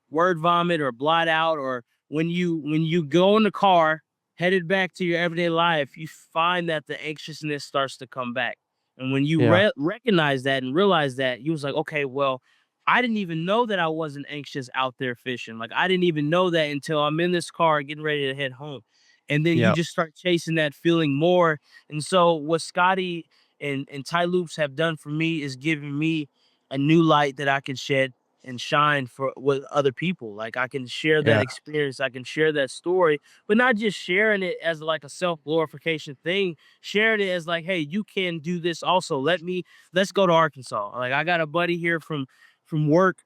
word vomit or blot out. Or when you go in the car headed back to your everyday life, you find that the anxiousness starts to come back. And when you yeah, recognize that and realize that, you was like, okay, well, I didn't even know that I wasn't anxious out there fishing. Like I didn't even know that until I'm in this car getting ready to head home. And then you yeah, just start chasing that feeling more. And so what Scotty and Ty Loops have done for me is giving me a new light that I can shed and shine for with other people. Like I can share that Yeah. experience, I can share that story, but not just sharing it as like a self-glorification thing, sharing it as like, hey, you can do this also. Let's go to Arkansas. Like I got a buddy here from work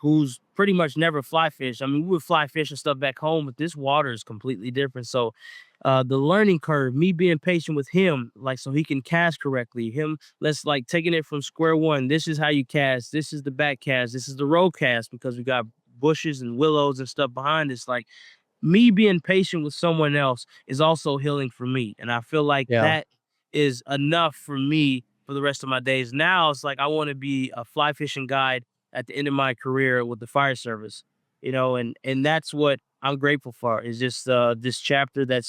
who's pretty much never fly fish. I mean, we would fly fish and stuff back home, but this water is completely different. So, the learning curve, me being patient with him, like so he can cast correctly. Him, let's like taking it from square one. This is how you cast. This is the back cast. This is the row cast because we got bushes and willows and stuff behind us. Like me being patient with someone else is also healing for me. And I feel like Yeah. that is enough for me for the rest of my days. Now it's like I want to be a fly fishing guide at the end of my career with the fire service, and that's what I'm grateful for is just this chapter that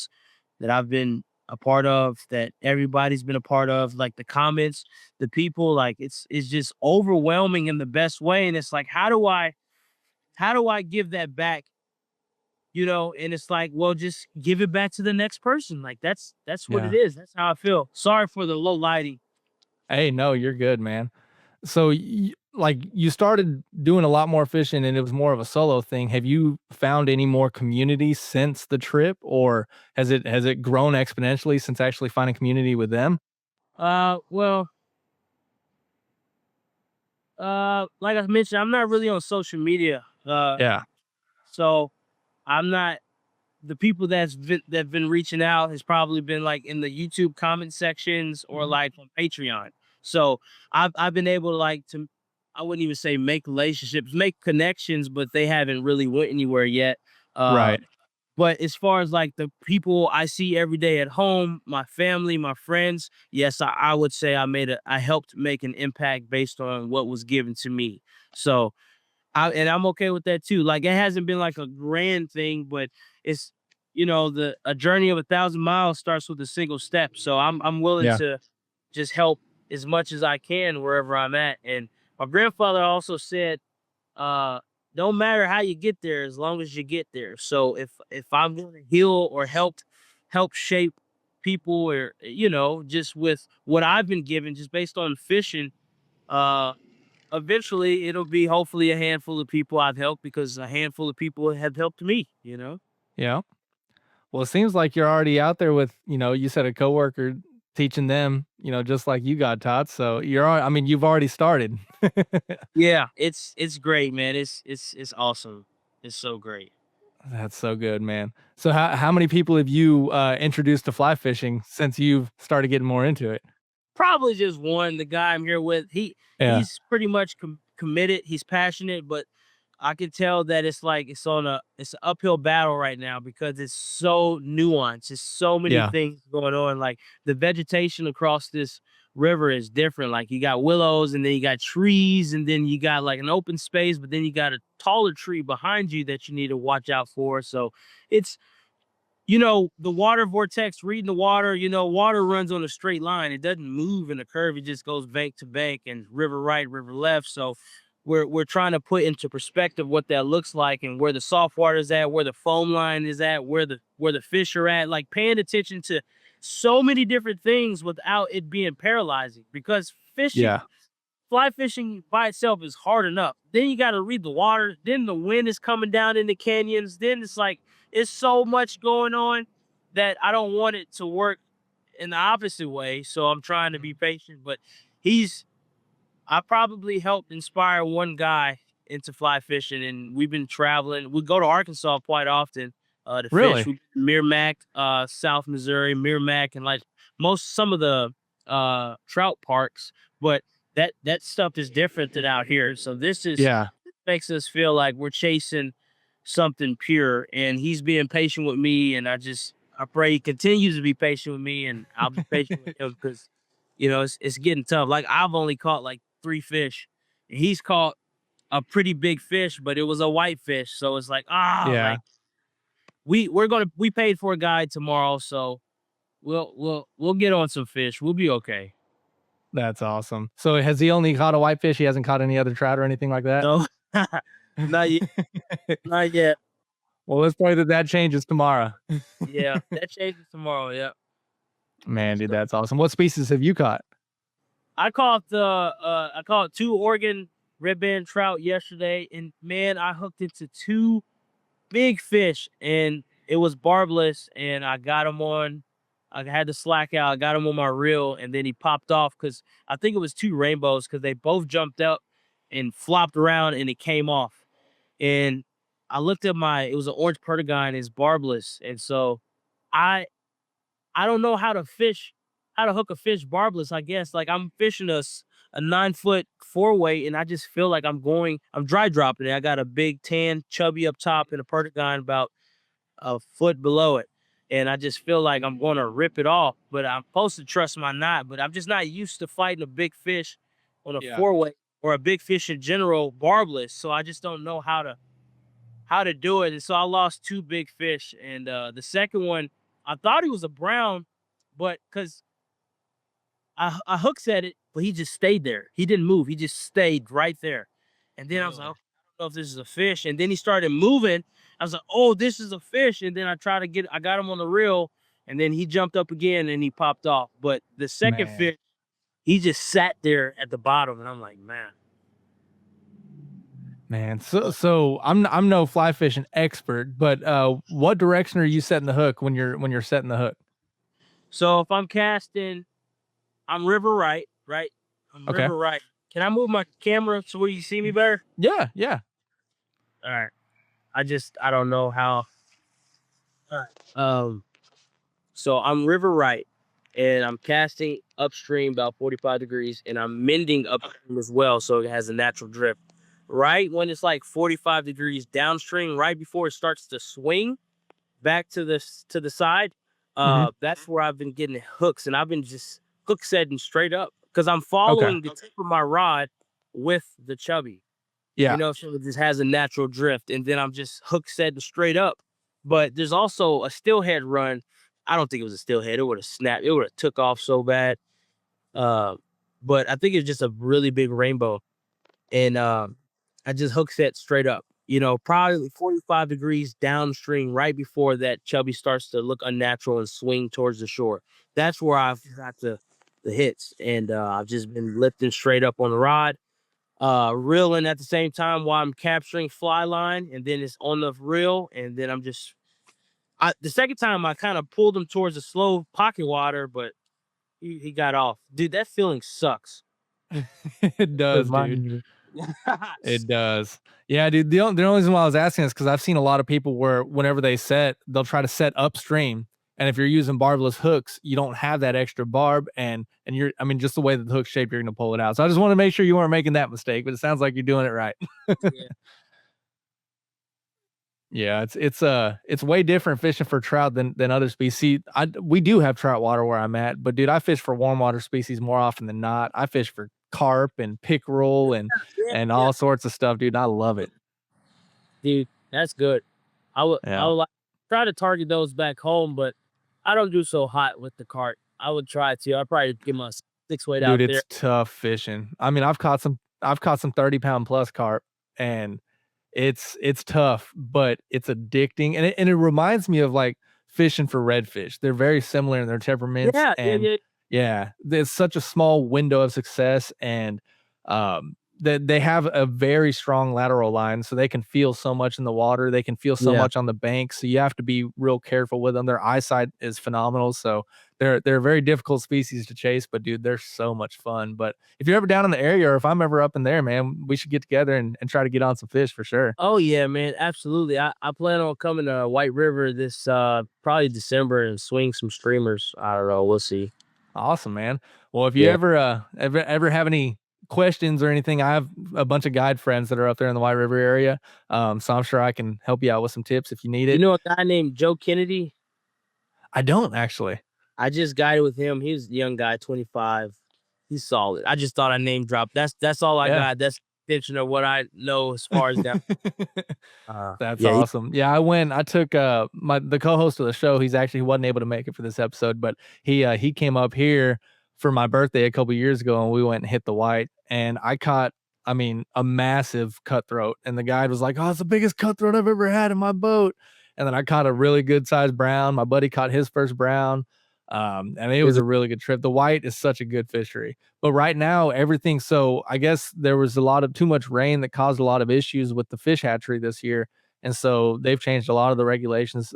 I've been a part of, that everybody's been a part of, like the comments, the people, like it's just overwhelming in the best way. And it's like, how do I give that back? And it's like, well, just give it back to the next person. Like that's what it Yeah. is. That's how I feel. Sorry for the low lighting. Hey, no, you're good, man. So, like, you started doing a lot more fishing, and it was more of a solo thing. Have you found any more community since the trip, or has it grown exponentially since actually finding community with them? Well, like I mentioned, I'm not really on social media. Yeah. So I'm not the people that've been reaching out has probably been like in the YouTube comment sections or Mhm. like on Patreon. So I've been able to I wouldn't even say make relationships, make connections, but they haven't really went anywhere yet. Uh Right. but as far as like the people I see every day at home, my family, my friends, yes, I would say I helped make an impact based on what was given to me. So I'm okay with that too. Like it hasn't been like a grand thing, but it's the a journey of 1,000 miles starts with a single step. So I'm willing Yeah. to just help as much as I can wherever I'm at. And my grandfather also said, uh, don't matter how you get there as long as you get there. So if I'm going to heal or help shape people or just with what I've been given just based on fishing, uh eventually it'll be hopefully a handful of people I've helped because a handful of people have helped me. Yeah. Well, it seems like you're already out there with, you said a coworker teaching them, just like you got taught. So I mean, you've already started. Yeah, it's great, man. It's awesome. It's so great. That's so good, man. So how many people have you introduced to fly fishing since you've started getting more into it? Probably just one, the guy I'm here with. Yeah. He's pretty much committed. He's passionate, but I can tell that it's like it's an uphill battle right now because it's so nuanced. It's so many Yeah. things going on. Like the vegetation across this river is different. Like you got willows and then you got trees and then you got like an open space, but then you got a taller tree behind you that you need to watch out for. So it's the water vortex, reading the water, water runs on a straight line. It doesn't move in a curve. It just goes bank to bank and river right, river left. So we're trying to put into perspective what that looks like and where the salt water is at, where the foam line is at, where the fish are at, like paying attention to so many different things without it being paralyzing because Yeah. fly fishing by itself is hard enough. Then you got to read the water. Then the wind is coming down in the canyons. Then it's like, it's so much going on that I don't want it to work in the opposite way. So I'm trying to be patient, but he's I probably helped inspire one guy into fly fishing, and we've been traveling. We go to Arkansas quite often to fish. Really? We Merrimack, South Missouri, Merrimack, and like some of the trout parks. But that stuff is different than out here. So Yeah. makes us feel like we're chasing something pure. And he's being patient with me, and I pray he continues to be patient with me, and I'll be patient with him because it's getting tough. Like I've only caught like 3 fish. And he's caught a pretty big fish, but it was a white fish. So it's like, Yeah. like we paid for a guide tomorrow, so we'll get on some fish. We'll be okay. That's awesome. So has he only caught a whitefish? He hasn't caught any other trout or anything like that? No, not yet. Not yet. Well, let's pray that that changes tomorrow. Yeah, that changes tomorrow. Yeah. Man, dude, So that's awesome. What species have you caught? I caught 2 Oregon red band trout yesterday, and man, I hooked into 2 big fish, and it was barbless, and I got him on. I had to slack out. I got him on my reel, and then he popped off because I think it was 2 rainbows because they both jumped up and flopped around, and it came off. And I looked at it was an orange perdigone, it's barbless, and so I I don't know how to hook a fish barbless, I guess. Like, I'm fishing a 9-foot 4-weight, and I just feel like I'm dry dropping it. I got a big tan chubby up top and a perdigone about a foot below it. And I just feel like I'm gonna rip it off, but I'm supposed to trust my knot, but I'm just not used to fighting a big fish on a Yeah. 4-weight or a big fish in general barbless. So I just don't know how to do it. And so I lost 2 big fish. And the second one, I thought he was a brown, but because I hook set it, but he just stayed there. He didn't move. He just stayed right there. And then I was like, Really? "Okay, I don't know if this is a fish." And then he started moving. I was like, "Oh, this is a fish." And then I got him on the reel, and then he jumped up again and he popped off. But the second Man. fish, he just sat there at the bottom, and I'm like, man. Man, so I'm no fly fishing expert, but what direction are you setting the hook when you're setting the hook? So if I'm casting, I'm river right, right? I'm Okay. river right. Can I move my camera so where you see me better? Yeah, yeah. All right. I don't know how. All right. So I'm river right, and I'm casting upstream about 45 degrees, and I'm mending upstream as well, so it has a natural drift. Right when it's like 45 degrees downstream, right before it starts to swing back to the side, Mhm. that's where I've been getting hooks, and I've been just hook setting straight up because I'm Okay. following the tip of my rod with the chubby. Yeah. So it just has a natural drift, and then I'm just hook setting straight up. But there's also a steelhead run. I don't think it was a steelhead. It would have snapped. It would have took off so bad. Uh, but I think it's just a really big rainbow, and I just hook set straight up. Probably 45 degrees downstream, right before that chubby starts to look unnatural and swing towards the shore. That's where I've got the hits, and I've just been lifting straight up on the rod, reeling at the same time while I'm capturing fly line, and then it's on the reel, and then the second time I kind of pulled him towards the slow pocket water, but he got off. Dude, that feeling sucks. It does, dude. Remind me. It does. Yeah, dude. The only reason why I was asking is because I've seen a lot of people where whenever they set, they'll try to set upstream. And if you're using barbless hooks, you don't have that extra barb, and just the way that the hook's shaped, you're gonna pull it out. So I just want to make sure you weren't making that mistake, but it sounds like you're doing it right. Yeah. Yeah, it's way different fishing for trout than other species. We do have trout water where I'm at, but dude, I fish for warm water species more often than not. I fish for carp and pickerel Yeah, and yeah. all sorts of stuff, dude. I love it. Dude, that's good. I would Yeah. like try to target those back home, but I don't do so hot with the cart. I would try to. I'd probably get my 6 weight out Dude, there. it's tough fishing. I mean, I've caught some 30-pound plus carp, and it's tough, but it's addicting, and it reminds me of like fishing for redfish. They're very similar in their temperaments, Yeah, yeah, and yeah. yeah, there's such a small window of success, and that they have a very strong lateral line, so they can feel so much in the water. They can feel so Yeah. much on the bank, so you have to be real careful with them. Their eyesight is phenomenal, so they're a very difficult species to chase, but dude, they're so much fun. But if you're ever down in the area, or if I'm ever up in there, man, we should get together and try to get on some fish for sure. Oh yeah, man, absolutely. I plan on coming to White River this probably December and swing some streamers. I don't know. We'll see. Awesome, man. Well, if you Yeah. ever have any questions or anything, I have a bunch of guide friends that are up there in the White River area. So I'm sure I can help you out with some tips if you need You it. know a guy named Joe Kennedy? I don't actually. I just guided with him. He's a young guy, 25. He's solid. I just thought I name dropped. That's all I Yeah. got. That's the extension of what I know as far as that. That's Yeah, awesome. Yeah, I took the co-host of the show. He wasn't able to make it for this episode, but he came up here for my birthday a couple years ago, and we went and hit the white, and I caught, a massive cutthroat, and the guide was like, "Oh, it's the biggest cutthroat I've ever had in my boat." And then I caught a really good sized brown. My buddy caught his first brown. And it was a really good trip. The white is such a good fishery, but right now everything. So I guess there was too much rain that caused a lot of issues with the fish hatchery this year. And so they've changed a lot of the regulations,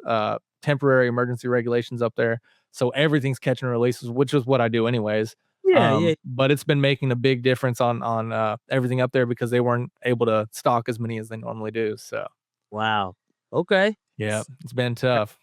temporary emergency regulations up there. So everything's catch and releases, which is what I do anyways. Yeah. But it's been making a big difference on everything up there because they weren't able to stock as many as they normally do. So Wow. Okay. yeah, it's been tough.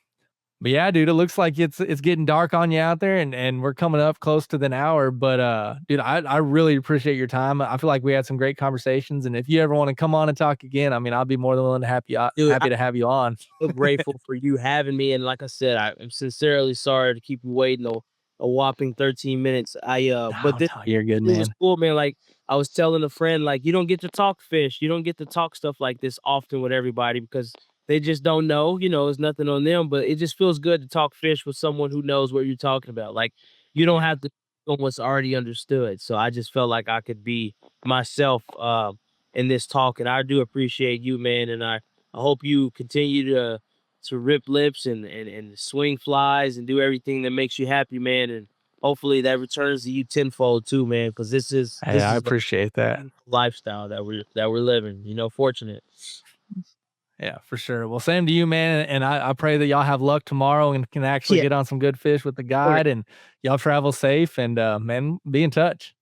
But yeah, dude, it looks like it's getting dark on you out there, and we're coming up close to the hour. But dude, I really appreciate your time. I feel like we had some great conversations, and if you ever want to come on and talk again, I mean, I'll be more than willing to happy to have you on. So grateful for you having me, and like I said, I'm sincerely sorry to keep you waiting a whopping 13 minutes. But this No, you're good, was man. cool, man. Like I was telling a friend, like you don't get to talk fish, you don't get to talk stuff like this often with everybody because they just don't know. It's nothing on them, but it just feels good to talk fish with someone who knows what you're talking about. Like you don't have to know what's already understood. So I just felt like I could be myself in this talk, and I do appreciate you, man. And I hope you continue to rip lips and swing flies and do everything that makes you happy, man. And hopefully that returns to you tenfold too, man. Because this is I appreciate that. lifestyle that we're living. Fortunate. Yeah, for sure. Well, same to you, man. And I pray that y'all have luck tomorrow and can actually get on some good fish with the guide, and y'all travel safe, and man, be in touch.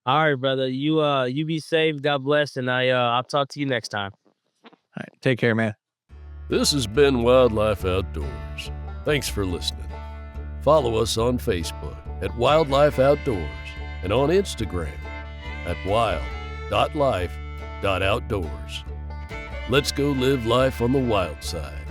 All right, brother. You be safe. God bless, and I'll talk to you next time. All right, take care, man. This has been Wildlife Outdoors. Thanks for listening. Follow us on Facebook at Wildlife Outdoors and on Instagram at wild.life.outdoors. Let's go live life on the wild side.